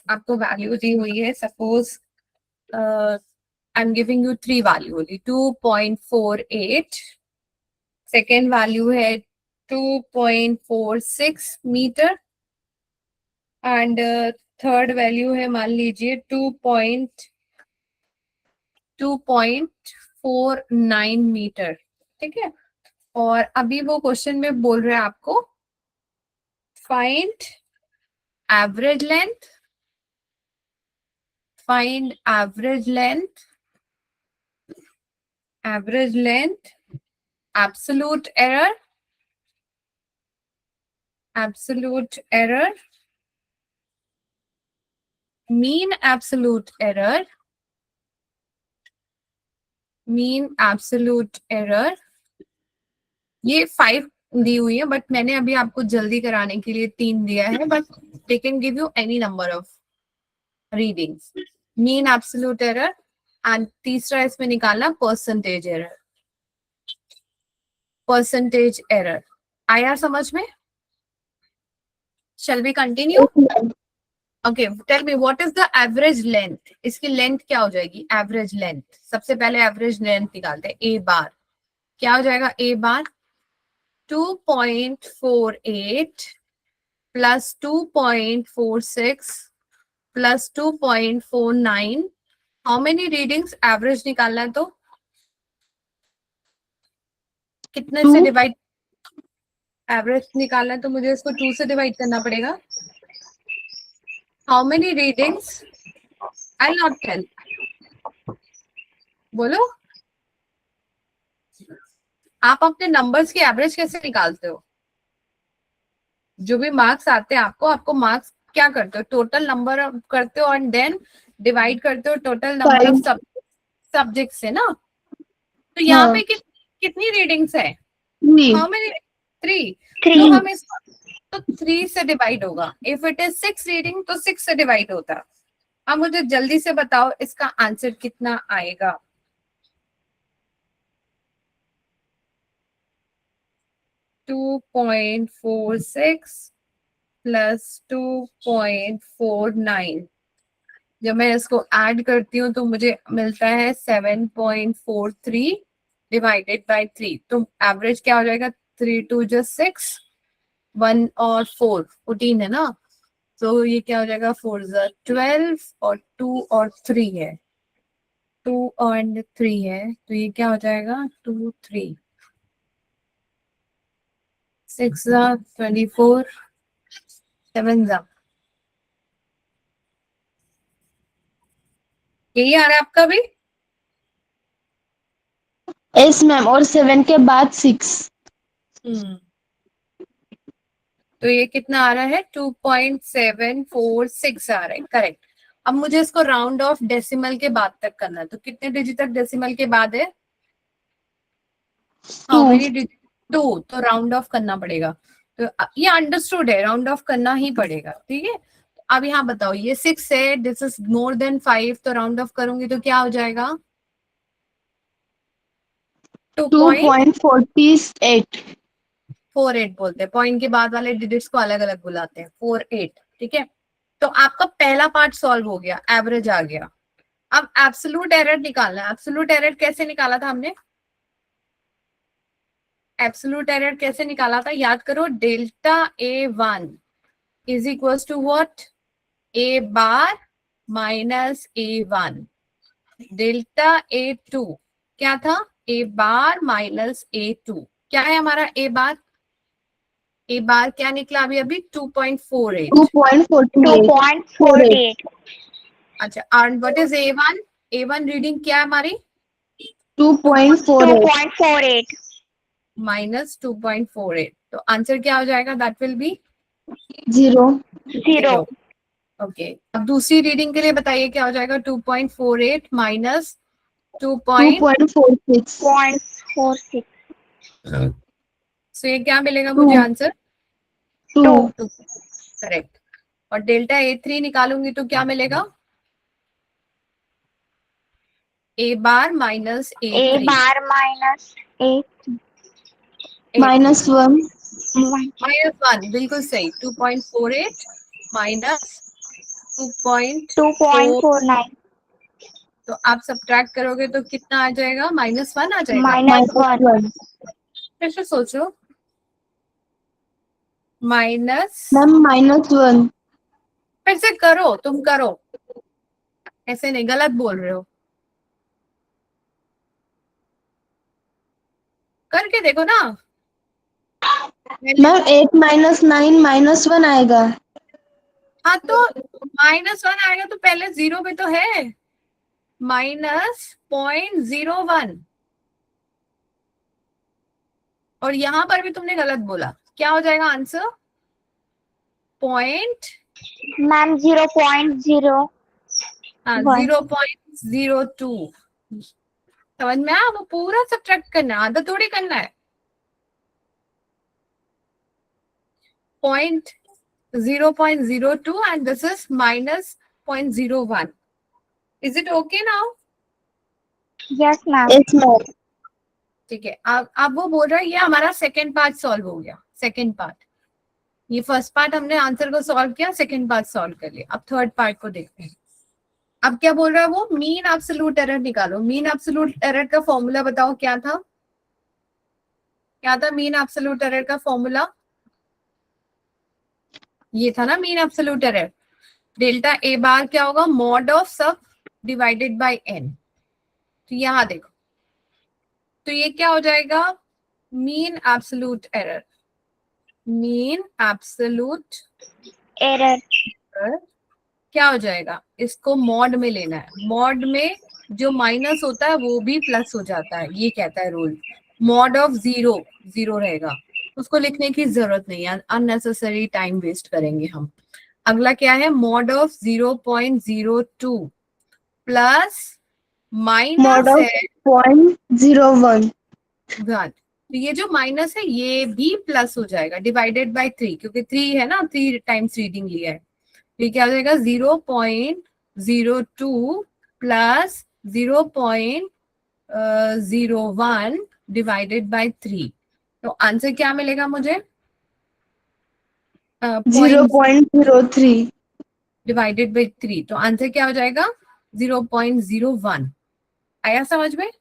आपको वैल्यू दी हुई है, suppose I am giving you 3 value होगी, 2.48, सेकेंड वैल्यू है 2.46 मीटर, एंड थर्ड वैल्यू है मान लीजिए 2.49 मीटर, ठीक है? और अभी वो क्वेश्चन में बोल रहे हैं आपको find average length, find average length, absolute error, mean absolute error, ये 5 दी हुई है, बट मैंने अभी आपको जल्दी कराने के लिए 3 दिया है, but they can give you any number of readings. Mean absolute error, and तीसरा इसमें निकालना परसेंटेज एरर। आया समझ में? Shall we continue? Okay, tell me what is the average length. इसकी लेंथ क्या हो जाएगी? एवरेज लेंथ, सबसे पहले एवरेज लेंथ निकालते हैं। ए बार क्या हो जाएगा? ए बार 2.48 plus 2.46 plus 2.49, how many readings average निकालना है, तो कितने से 2 डिवाइड, एवरेज निकालना है तो मुझे इसको 2 से डिवाइड करना पड़ेगा। How many readings, I not tell, बोलो आप अपने नंबर्स की एवरेज कैसे निकालते हो? जो भी मार्क्स आते हैं आपको मार्क्स क्या करते हो? टोटल नंबर करते हो एंड देन डिवाइड करते हो total number of Five. Subject से ना। तो यहाँ हाँ पे कितनी रीडिंग्स है? 3. How many? 3। तो 3. हम इसको, तो 3 से डिवाइड होगा। इफ इट इज 6 रीडिंग तो 6 से डिवाइड होता है। अब मुझे जल्दी से बताओ इसका आंसर कितना आएगा? 2.46 प्लस 2.49, जब मैं इसको ऐड करती हूँ तो मुझे मिलता है 7.43 डिवाइडेड बाय 3। तो एवरेज क्या हो जाएगा? 3 2 just 6, 1 और 4 14 है ना, तो ये क्या हो जाएगा? 4 12 और 2 और 3 है, 2 और 3 है, तो ये क्या हो जाएगा? 2 3 6 24 7 यही आ रहा है आपका भी? यस मैम, और 7 के बाद 6. तो ये कितना आ रहा है? 2.746 आ रहा है, करेक्ट। अब मुझे इसको राउंड ऑफ डेसिमल के बाद तक करना है, तो कितने डिजिट तक डेसिमल के बाद है? हाउ 2. Many digit? 2, तो राउंड ऑफ करना पड़ेगा। तो ये अंडरस्टूड है, राउंड ऑफ करना ही पड़ेगा, ठीक है? अब यहाँ बताओ, ये 6 है, दिस इज मोर देन 5, तो राउंड ऑफ करूंगी तो क्या हो जाएगा? 2.48. 2.48 बोलते हैं, पॉइंट के बाद वाले डिजिट्स को अलग अलग बुलाते हैं, 48, ठीक है? तो आपका पहला पार्ट सॉल्व हो गया, एवरेज आ गया। अब एब्सोल्यूट एरर निकालना है। एब्सोल्यूट एरर कैसे निकाला था हमने? एब्सोल्यूट एरर कैसे निकाला था, याद करो. Delta A1 is equals to what, A bar minus A1. Delta A2 क्या था, A बार माइनस A2. क्या है हमारा A बार? A बार क्या निकला अभी अभी 2.48. 2.48. 2.48. अच्छा, and what is A1? A1 reading क्या है हमारी? 2.48. 2.48. माइनस 2.48. तो आंसर क्या हो जाएगा? That will be 0. 0. ओके. अब दूसरी रीडिंग के लिए बताइए क्या हो जाएगा. 2.48 माइनस 2.46. 2.46. 0.46. सो ये क्या मिलेगा मुझे Two. आंसर? 2. करेक्ट. और डेल्टा A3 निकालूंगी तो क्या मिलेगा? A bar minus A A3. bar minus A. -1. -1 बिल्कुल सही. 2.48 माइनस 2.4. 2.49. तो आप सब्ट्रैक्ट करोगे तो कितना आ जाएगा? -1 आ जाएगा. -1. -1. फिर से सोचो. Minus, ma'am -1. फिर से करो, तुम करो, ऐसे नहीं, गलत बोल रहे हो. करके देखो ना. मैम 8 - 9 -1 आएगा. हाँ तो -1 आएगा तो पहले 0 पे तो है. -0.01. और यहां पर भी तुमने गलत बोला. क्या हो जाएगा आंसर? Point, Ma'am 0.0. हाँ 1. 0.02. समझ में आया? वो पूरा सब्ट्रैक्ट करना है, आधा थोड़ी करना है. Point 0.02 and this is -0.01. Is it okay now? Yes, ma'am. Yes, ma'am. ठीक है. अब वो बोल रहा है ये हमारा सेकेंड पार्ट सॉल्व हो गया. सेकेंड पार्ट, ये फर्स्ट पार्ट हमने आंसर को सॉल्व किया, सेकेंड पार्ट सॉल्व कर लिया. अब थर्ड पार्ट को देखते हैं. अब क्या बोल रहा है वो? मीन एब्सोल्यूट एरर निकालो. मीन एब्सोल्यूट एरर का फॉर्मूला बताओ क्या था? क्या था मीन एब्सोल्यूट एरर का फॉर्मूला? ये था ना mean absolute error. Delta A बार क्या होगा? मॉड ऑफ सब डिवाइडेड बाय एन. तो यहां देखो, तो ये क्या हो जाएगा? Mean absolute error. Mean absolute Error. Error क्या हो जाएगा? इसको मॉड में लेना है. मॉड में जो माइनस होता है वो भी प्लस हो जाता है, ये कहता है रूल. मॉड ऑफ 0 0 रहेगा. उसको लिखने की जरूरत नहीं है, अननेसेसरी टाइम वेस्ट करेंगे हम. अगला क्या है? Mod of 0.02 plus Mod minus of है 0.01. 1. तो ये जो माइनस है ये भी प्लस हो जाएगा डिवाइडेड बाय 3, क्योंकि 3 है ना, 3 टाइम्स रीडिंग लिया है. ये क्या हो जाएगा? 0.02 प्लस 0.01 डिवाइडेड बाय 3. तो आंसर क्या मिलेगा मुझे? 0.03. Divided by 3. तो आंसर क्या हो जाएगा? 0.01. आया समझ में?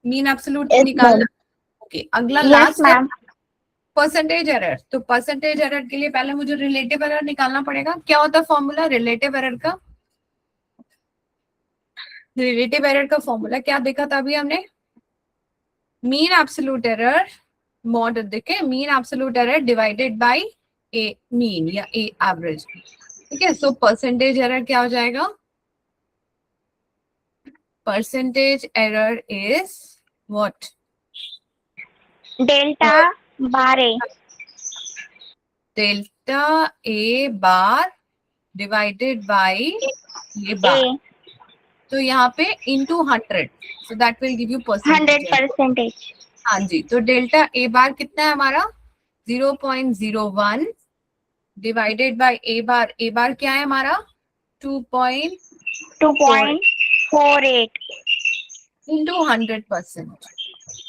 मीन एब्सोल्यूट Yes, निकालना. ma'am. ओके. अगला Yes, लास्ट है ma'am. Percentage error. तो परसेंटेज एरर के लिए पहले मुझे रिलेटिव एरर निकालना पड़ेगा. क्या होता है फॉर्मूला रिलेटिव एरर का? रिलेटिव एरर का फॉर्मूला क्या देखा था अभी हमने? मीन एब्सोल्यूट एरर मॉड देखे, mean absolute error divided by A mean या ए एवरेज. ठीक है. सो परसेंटेज एरर क्या हो जाएगा? Percentage error is what? Delta bar A. Delta A bar divided bye ये बार. A. तो यहाँ पे into 100. So that will give you percentage. 100%. हाँ जी. तो डेल्टा ए बार कितना है हमारा? 0.01 डिवाइडेड बाय ए बार. ए बार क्या है हमारा? 2.48 2.48. इंटू 100%.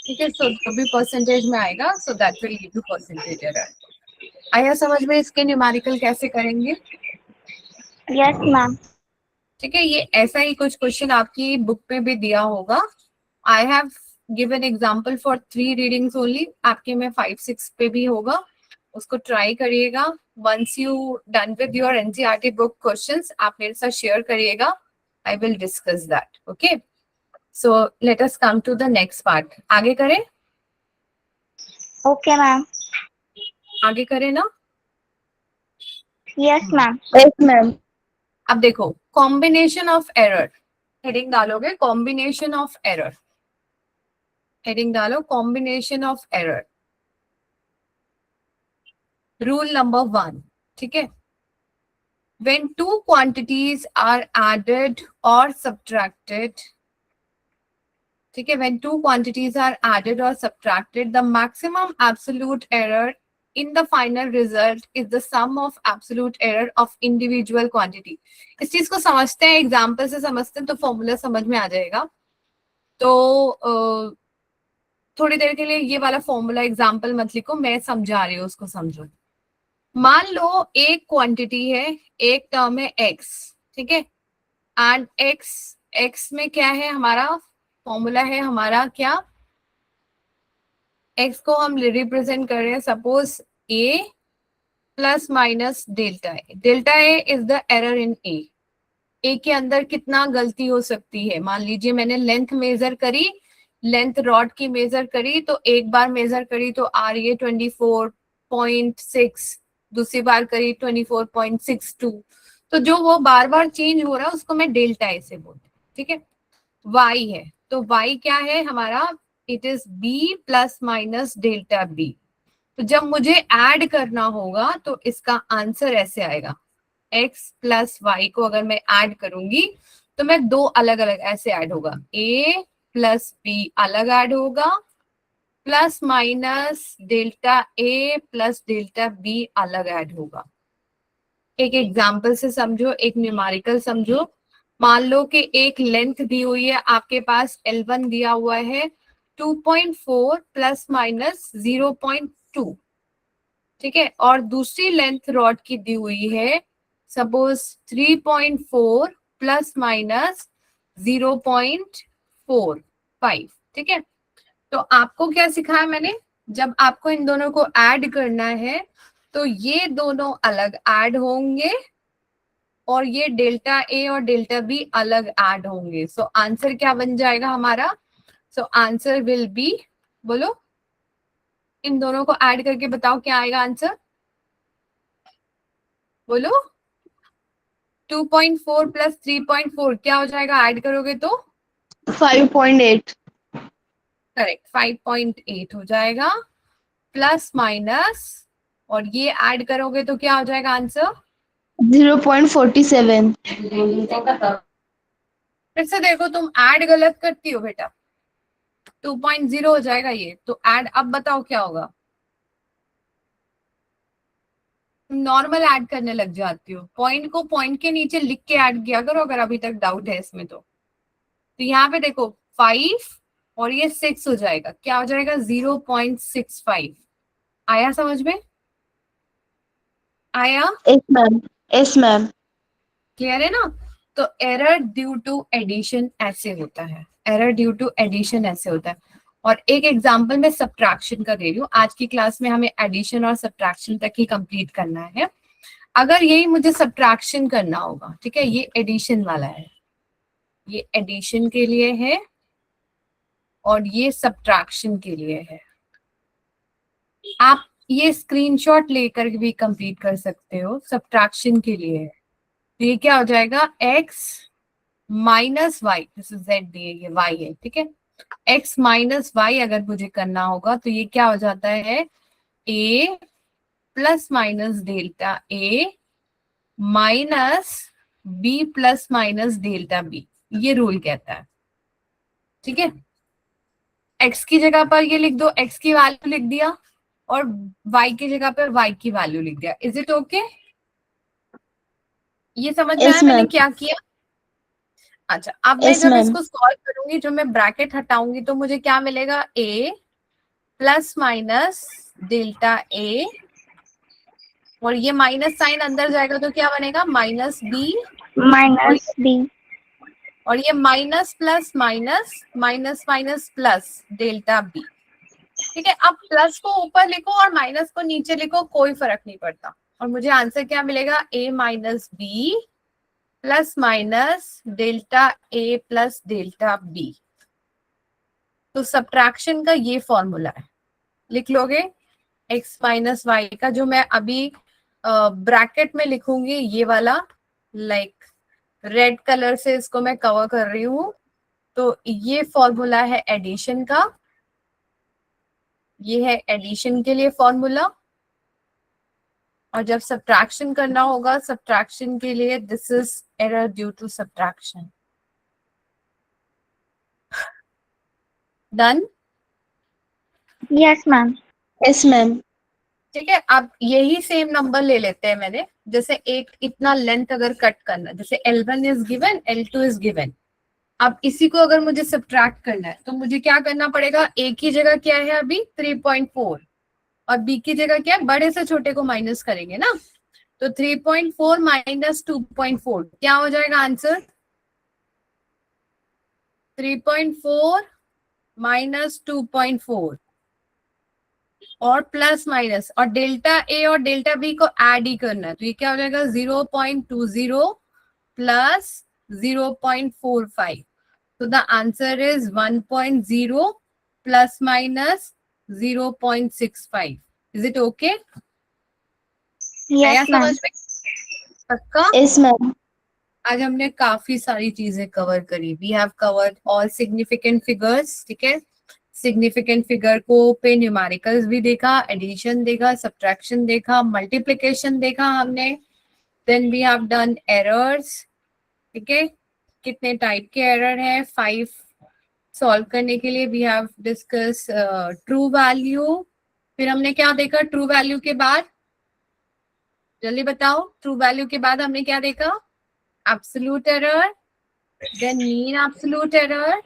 ठीक है. सो जो भी परसेंटेज में आएगा so that will give you percentage error. आया समझ में इसके न्यूमेरिकल कैसे करेंगे? Yes, ma'am. ठीक है. ये ऐसा ही कुछ क्वेश्चन आपकी बुक में भी दिया होगा. I have give an example for 3 readings only. आपके में 5-6 पे भी होगा, उसको ट्राई करिएगा. Once you done with your NCERT book questions आप मेरे साथ शेयर करिएगा. I will discuss that. Okay, so let us come to the next part. आगे करें, Okay, ma'am. आगे करें ना. Yes, ma'am. Yes, ma'am. अब देखो, कॉम्बिनेशन ऑफ एरर. हेडिंग डालोगे कॉम्बिनेशन ऑफ एरर. हेडिंग डालो combination of error. Rule number 1. ठीक है. When two quantities are added or subtracted, ठीक है, when two quantities are added or subtracted, the maximum absolute error in the final result is the sum of absolute error of individual quantity. इस चीज को समझते हैं, example से समझते हैं तो फॉर्मूला समझ में आ जाएगा. तो थोड़ी देर के लिए ये वाला फॉर्मूला एग्जाम्पल मत लिखो, मैं समझा रही हूँ, उसको समझो. मान लो एक क्वांटिटी है, एक टर्म है x, ठीक है, एंड x में क्या है, हमारा फॉर्मूला है हमारा क्या, x को हम रिप्रेजेंट कर रहे हैं suppose a plus minus delta A. Delta A is the error in A के अंदर कितना गलती हो सकती है. मान लीजिए मैंने लेंथ मेजर करी, लेंथ रॉड की मेजर करी, तो एक बार मेजर करी तो आ रही है 24.6, दूसरी बार करी 24.62. तो जो वो बार बार चेंज हो रहा है उसको मैं डेल्टा ए से बोलती हूँ. ठीक है. y है, तो y क्या है हमारा, it is b plus minus delta b. तो जब मुझे ऐड करना होगा तो इसका आंसर ऐसे आएगा, x प्लस y को अगर मैं ऐड करूंगी तो मैं दो अलग अलग ऐसे ऐड होगा, a प्लस b अलग ऐड होगा, प्लस माइनस डेल्टा ए प्लस डेल्टा बी अलग ऐड होगा. एक एग्जाम्पल से समझो, एक न्यूमेरिकल समझो. मान लो कि एक लेंथ दी हुई है आपके पास, L1 दिया हुआ है 2.4 प्लस माइनस 0.2, ठीक है, और दूसरी लेंथ रॉड की दी हुई है सपोज 3.4 प्लस माइनस 0.45. ठीक है. तो आपको क्या सिखाया मैंने, जब आपको इन दोनों को ऐड करना है तो ये दोनों अलग ऐड होंगे और ये डेल्टा ए और डेल्टा बी अलग ऐड होंगे. सो आंसर क्या बन जाएगा हमारा, सो आंसर विल बी, बोलो इन दोनों को ऐड करके बताओ क्या आएगा आंसर, बोलो. 2.4 प्लस 3.4 क्या हो जाएगा ऐड करोगे तो, 5.8. करेक्ट, 5.8 हो जाएगा. प्लस माइनस और ये ऐड करोगे तो क्या हो जाएगा आंसर, 0.47. फिर से देखो, तुम ऐड गलत करती हो बेटा. 2.0 हो जाएगा ये, तो ऐड अब बताओ क्या होगा. नॉर्मल ऐड करने लग जाती हो, पॉइंट को पॉइंट के नीचे लिख के ऐड किया करो अगर अभी तक डाउट है इसमें. तो यहाँ पे देखो 5 और ये 6 हो जाएगा, क्या हो जाएगा 0.65. आया समझ में, आया, Yes, ma'am. Yes, ma'am. Clear है ना. तो एरर ड्यू टू एडिशन ऐसे होता है, एरर ड्यू टू एडिशन ऐसे होता है. और एक एग्जांपल मैं सब्ट्रैक्शन का दे रही हूँ. आज की क्लास में हमें एडिशन और सब्ट्रैक्शन तक ही कंप्लीट करना है. अगर यही मुझे सब्ट्रैक्शन करना होगा, ठीक है, ये एडिशन वाला है, ये एडिशन के लिए है और ये सब्ट्रैक्शन के लिए है. आप ये स्क्रीनशॉट लेकर भी कंप्लीट कर सकते हो, सब्ट्रैक्शन के लिए है. तो ये क्या हो जाएगा, x माइनस वाई, जैसे z दिए ये y है, ठीक है, x माइनस वाई अगर मुझे करना होगा तो ये क्या हो जाता है, a plus minus delta a minus b plus minus delta b. ये रूल कहता है. ठीक है. x की जगह पर ये लिख दो, x की वैल्यू लिख दिया और y की जगह पर y की वैल्यू लिख दिया. Is it okay? ये समझ में Yes, आया मैंने ma'am. क्या किया. अच्छा, अब मैं Yes, जब ma'am. इसको सॉल्व करूंगी, जो मैं ब्रैकेट हटाऊंगी तो मुझे क्या मिलेगा, a plus minus delta a और ये माइनस साइन अंदर जाएगा तो क्या बनेगा, माइनस b Minus B. और ये minus plus minus minus minus plus delta B. ठीक है, अब प्लस को ऊपर लिखो और माइनस को नीचे लिखो, कोई फर्क नहीं पड़ता। और मुझे आंसर क्या मिलेगा, a minus B plus minus delta a plus delta b। तो सब्ट्रैक्शन का ये फॉर्मूला है, लिख लोगे। x माइनस वाई का जो मैं अभी ब्रैकेट में लिखूंगी, ये वाला लाइक रेड कलर से इसको मैं कवर कर रही हूँ। तो ये फॉर्मूला है एडिशन का, ये है एडिशन के लिए फॉर्मूला। और जब सब्ट्रैक्शन करना होगा, सब्ट्रैक्शन के लिए this is error due to subtraction. Done? Yes, ma'am. Yes, ma'am. ठीक है, अब यही सेम नंबर ले लेते हैं मैंने। जैसे एक इतना लेंथ अगर कट करना, जैसे L1 is given, L2 is given. अब इसी को अगर मुझे सब्ट्रैक्ट करना है तो मुझे क्या करना पड़ेगा, ए की जगह क्या है अभी 3.4 और बी की जगह क्या है, बड़े से छोटे को माइनस करेंगे ना। तो 3.4 माइनस 2.4 क्या हो जाएगा आंसर, 3.4 माइनस 2.4 और प्लस माइनस, और डेल्टा ए और डेल्टा बी को ऐड ही करना है। तो ये क्या हो जाएगा 0.20 प्लस 0.45। तो the answer is 1.0 plus minus 0.65। Is it okay? Yes, ma'am. समझ में पक्का? Yes, ma'am. आज हमने काफी सारी चीजें कवर करी। We have covered all significant figures. ठीक है, सिग्निफिकेंट फिगर को पे न्यूमेरिकल्स भी देखा, एडिशन देखा, सब्ट्रैक्शन देखा, मल्टीप्लिकेशन देखा हमने। Then we have done errors. ठीक है, कितने टाइप के एरर है, 5 सॉल्व करने के लिए we have discuss true value. फिर हमने क्या देखा ट्रू वैल्यू के बाद, जल्दी बताओ। ट्रू वैल्यू के बाद हमने क्या देखा, absolute error, then mean absolute error,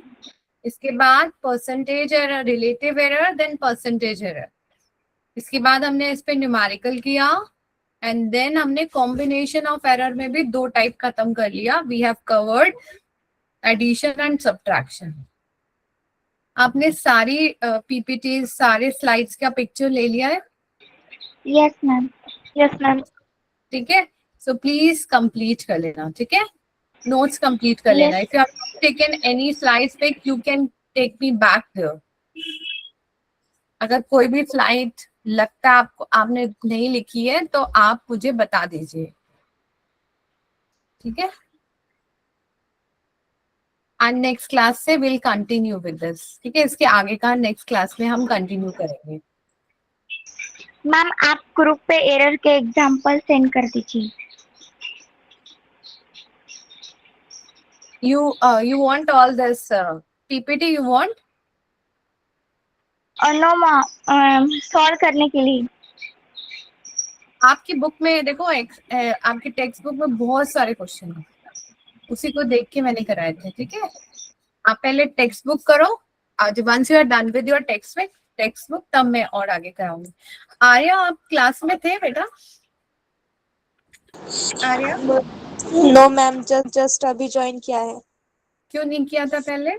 इसके बाद percentage error, relative error, then percentage error. इसके बाद हमने इस पे न्यूमेरिकल किया एंड देन हमने कॉम्बिनेशन ऑफ एरर में भी 2 टाइप खत्म कर लिया। We have covered addition and subtraction. आपने सारी पीपीटी सारे स्लाइड्स का पिक्चर ले लिया है? Yes, ma'am. Yes, ma'am. ठीक है, सो प्लीज कंप्लीट कर लेना। ठीक है, नोट्स कंप्लीट कर लेना। If you have taken any slides pick you can take me back there. अगर कोई भी स्लाइड लगता है आपको आपने नहीं लिखी है तो आप मुझे बता दीजिए। ठीक है, एंड नेक्स्ट क्लास से विल कंटिन्यू विद दिस। ठीक है, इसके आगे का नेक्स्ट क्लास में हम कंटिन्यू करेंगे। मैम आप ग्रुप पे एरर के एग्जांपल सेंड कर दीजिए। You want all this PPT you want? No ma'am, solve करने के लिए। आपकी बुक में देखो आपकी टेक्स्ट बुक में बहुत सारे क्वेश्चन हैं, उसी को देख के मैंने कराए थे। ठीक है, आप पहले टेक्स्ट बुक करो, आज once you are done with your text book तब मैं और आगे कराऊंगी। आर्या आप क्लास में थे बेटा? आर्या नो मैम, जस्ट अभी ज्वाइन किया है। क्यों नहीं किया था पहले?